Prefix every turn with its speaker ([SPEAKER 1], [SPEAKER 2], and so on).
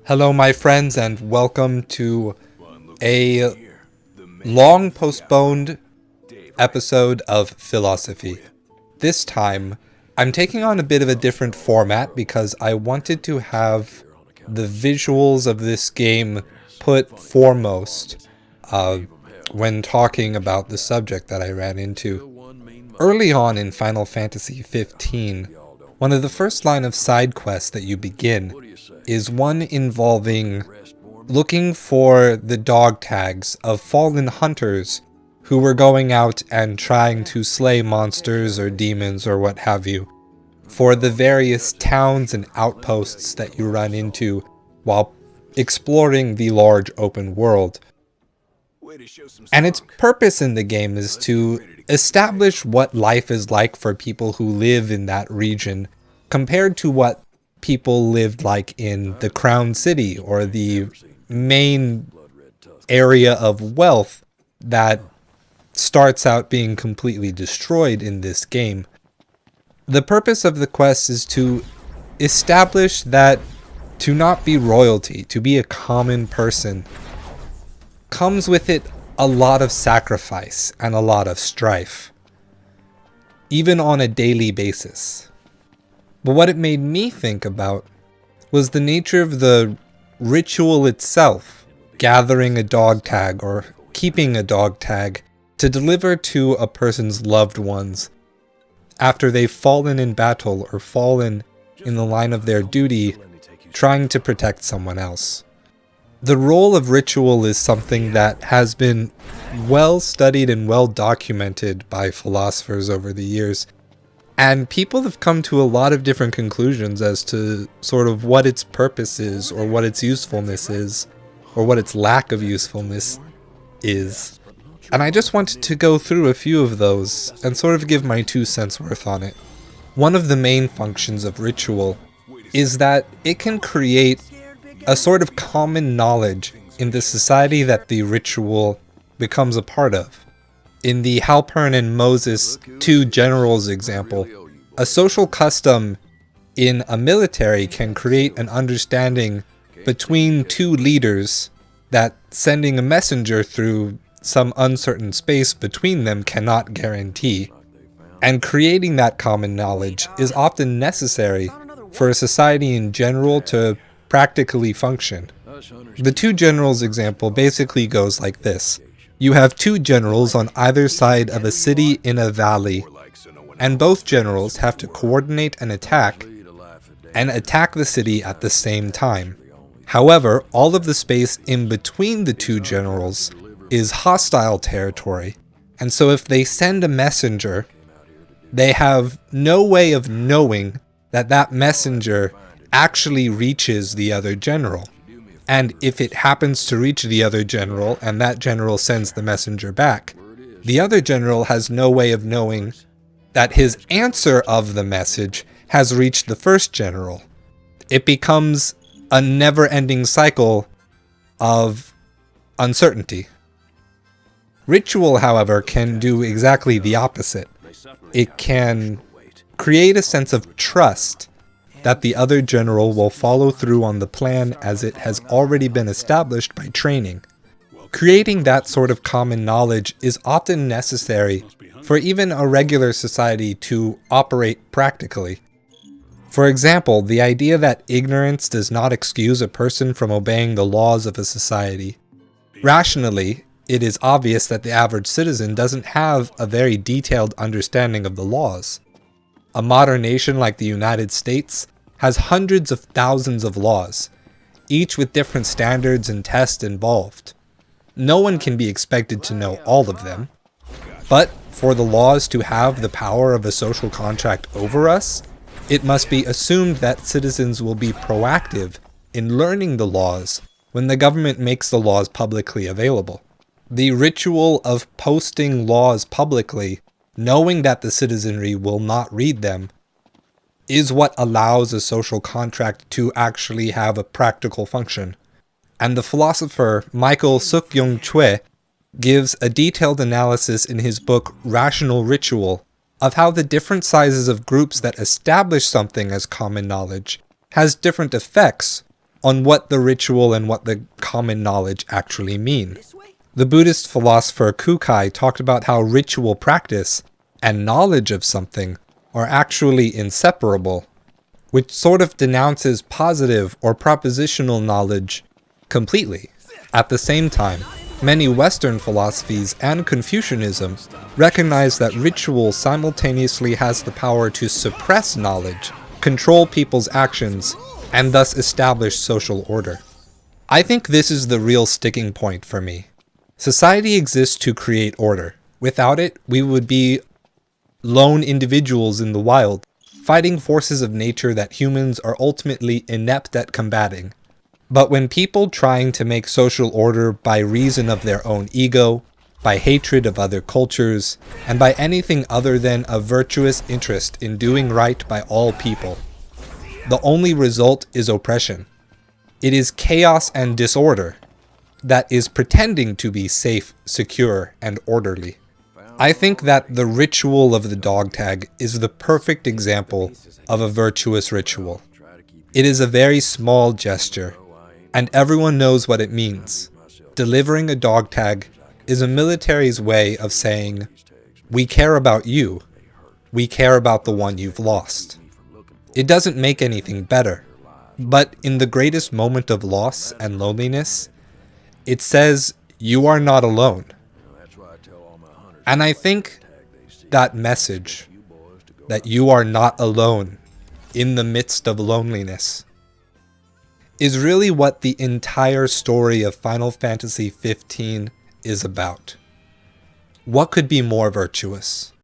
[SPEAKER 1] Hello, my friends, and welcome to a long postponed episode of Philos-Iffy. This time, I'm taking on a bit of a different format because I wanted to have the visuals of this game put foremost when talking about the subject that I ran into. Early on in Final Fantasy XV, one of the first line of side quests that you begin is one involving looking for the dog tags of fallen hunters who were going out and trying to slay monsters or demons or what have you for the various towns and outposts that you run into while exploring the large open world. And its purpose in the game is to establish what life is like for people who live in that region compared to what people lived like in the Crown City or the main area of wealth that starts out being completely destroyed in this game. The purpose of the quest is to establish that to not be royalty, to be a common person, comes with it a lot of sacrifice and a lot of strife, even on a daily basis. But what it made me think about was the nature of the ritual itself, gathering a dog tag or keeping a dog tag to deliver to a person's loved ones after they've fallen in battle or fallen in the line of their duty trying to protect someone else. The role of ritual is something that has been well studied and well documented by philosophers over the years. And people have come to a lot of different conclusions as to sort of what its purpose is, or what its usefulness is, or what its lack of usefulness is. And I just wanted to go through a few of those and sort of give my 2 cents worth on it. One of the main functions of ritual is that it can create a sort of common knowledge in the society that the ritual becomes a part of. In the Halpern and Moses 2 generals example, a social custom in a military can create an understanding between 2 leaders that sending a messenger through some uncertain space between them cannot guarantee. And creating that common knowledge is often necessary for a society in general to practically function. The 2 generals example basically goes like this. You have 2 generals on either side of a city in a valley, and both generals have to coordinate an attack and attack the city at the same time. However, all of the space in between the 2 generals is hostile territory, and so if they send a messenger, they have no way of knowing that that messenger actually reaches the other general. And if it happens to reach the other general and that general sends the messenger back, the other general has no way of knowing that his answer of the message has reached the first general. It becomes a never-ending cycle of uncertainty. Ritual, however, can do exactly the opposite. It can create a sense of trust that the other general will follow through on the plan as it has already been established by training. Creating that sort of common knowledge is often necessary for even a regular society to operate practically. For example, the idea that ignorance does not excuse a person from obeying the laws of a society. Rationally, it is obvious that the average citizen doesn't have a very detailed understanding of the laws. A modern nation like the United States has hundreds of thousands of laws, each with different standards and tests involved. No one can be expected to know all of them, but for the laws to have the power of a social contract over us, it must be assumed that citizens will be proactive in learning the laws when the government makes the laws publicly available. The ritual of posting laws publicly, knowing that the citizenry will not read them, is what allows a social contract to actually have a practical function. And the philosopher Michael Suk-Young Choi gives a detailed analysis in his book Rational Ritual of how the different sizes of groups that establish something as common knowledge has different effects on what the ritual and what the common knowledge actually mean. The Buddhist philosopher Kukai talked about how ritual practice and knowledge of something are actually inseparable, which sort of denounces positive or propositional knowledge completely. At the same time, many Western philosophies and Confucianism recognize that ritual simultaneously has the power to suppress knowledge, control people's actions, and thus establish social order. I think this is the real sticking point for me. Society exists to create order. Without it, we would be lone individuals in the wild, fighting forces of nature that humans are ultimately inept at combating. But when people trying to make social order by reason of their own ego, by hatred of other cultures, and by anything other than a virtuous interest in doing right by all people, the only result is oppression. It is chaos and disorder that is pretending to be safe, secure, and orderly. I think that the ritual of the dog tag is the perfect example of a virtuous ritual. It is a very small gesture, and everyone knows what it means. Delivering a dog tag is a military's way of saying, we care about you. We care about the one you've lost. It doesn't make anything better, but in the greatest moment of loss and loneliness, it says you are not alone. And I think that message, that you are not alone in the midst of loneliness, is really what the entire story of Final Fantasy XV is about. What could be more virtuous?